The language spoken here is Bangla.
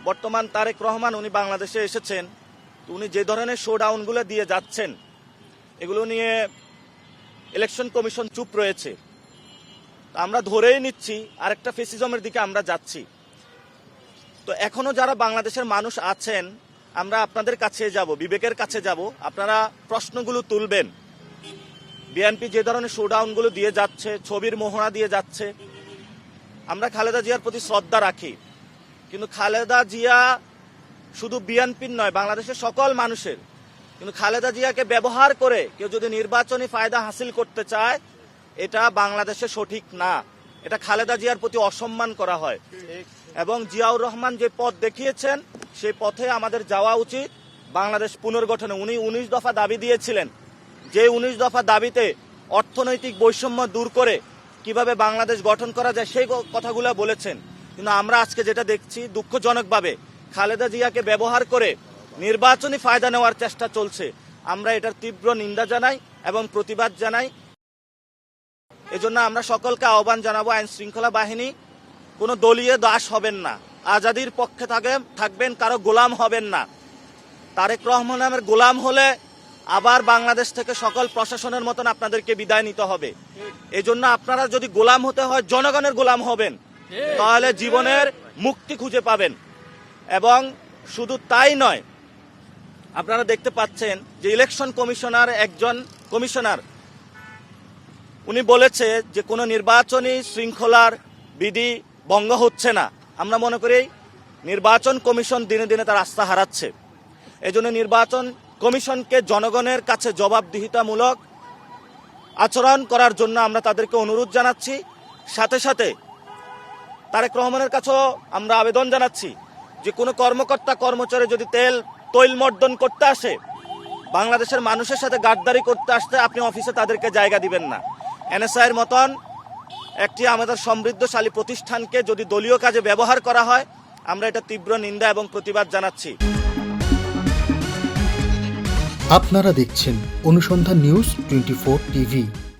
বর্তমান তারেক রহমান উনি বাংলাদেশে এসেছেন, উনি যে ধরনের শোডাউনগুলো দিয়ে যাচ্ছেন এগুলো নিয়ে ইলেকশন কমিশন চুপ রয়েছে। আমরা ধরেই নিচ্ছি আরেকটা ফেসিজমের দিকে আমরা যাচ্ছি। তো এখনো যারা বাংলাদেশের মানুষ আছেন, আমরা আপনাদের কাছে যাব, বিবেকের কাছে যাব, আপনারা প্রশ্নগুলো তুলবেন। বিএনপি যে ধরনের শোডাউনগুলো দিয়ে যাচ্ছে, ছবির মোহনা দিয়ে যাচ্ছে, আমরা খালেদা জিয়ার প্রতি শ্রদ্ধা রাখি, কিন্তু খালেদা জিয়া শুধু বিএনপির নয়, বাংলাদেশের সকল মানুষের। কিন্তু খালেদা জিয়াকে ব্যবহার করে কেউ যদি নির্বাচনী ফায়দা হাসিল করতে চায়, এটা বাংলাদেশে সঠিক না, এটা খালেদা জিয়ার প্রতি অসম্মান করা হয়। এবং জিয়াউর রহমান যে পথ দেখিয়েছেন সেই পথে আমাদের যাওয়া উচিত। বাংলাদেশ পুনর্গঠনে উনি 19 দফা দাবি দিয়েছিলেন, যে 19 দফা দাবিতে অর্থনৈতিক বৈষম্য দূর করে কিভাবে বাংলাদেশ গঠন করা যায় সেই কথাগুলো বলেছেন। কিন্তু আমরা আজকে যেটা দেখছি, দুঃখজনকভাবে খালেদা জিয়াকে ব্যবহার করে নির্বাচনী ফায়দা নেওয়ার চেষ্টা চলছে। আমরা এটার তীব্র নিন্দা জানাই এবং প্রতিবাদ জানাই। এজন্য আমরা সকলকে আহ্বান জানাবো, আইন শৃঙ্খলা বাহিনী কোনো দলীয় দাস হবেন না, আজাদির পক্ষে থাকবেন, কারো গোলাম হবেন না। তারেক রহমান নামের গোলাম হলে আবার বাংলাদেশ থেকে সকল প্রশাসনের মতন আপনাদেরকে বিদায় নিতে হবে। এজন্য আপনারা যদি গোলাম হতে হয়, জনগণের গোলাম হবেন, তাহলে জীবনের মুক্তি খুঁজে পাবেন। এবং শুধু তাই নয়, আপনারা দেখতে পাচ্ছেন যে ইলেকশন কমিশনার, একজন কমিশনার, উনি বলেছে যে কোনো নির্বাচনী শৃঙ্খলার বিধি ভঙ্গ হচ্ছে না। আমরা মনে করি নির্বাচন কমিশন দিনে দিনে তার আস্থা হারাচ্ছে। এজন্য নির্বাচন কমিশনকে জনগণের কাছে জবাবদিহিতামূলক আচরণ করার জন্য আমরা তাদেরকে অনুরোধ জানাচ্ছি। সাথে সাথে তারেক রহমানের কাছেও আমরা আবেদন জানাচ্ছি যে কোনো কর্মকর্তা কর্মচারী যদি তৈল মর্দন করতে আসে, বাংলাদেশের মানুষের সাথে গাদ্দারি করতে আসতে, আপনি অফিসে তাদেরকে জায়গা দিবেন না। এনএসআইয়ের মতন একটি আমাদের সমৃদ্ধশালী প্রতিষ্ঠানকে যদি দলীয় কাজে ব্যবহার করা হয়, আমরা এটা তীব্র নিন্দা এবং প্রতিবাদ জানাচ্ছি। আপনারা দেখছেন অনুসন্ধান নিউজ 24 টিভি।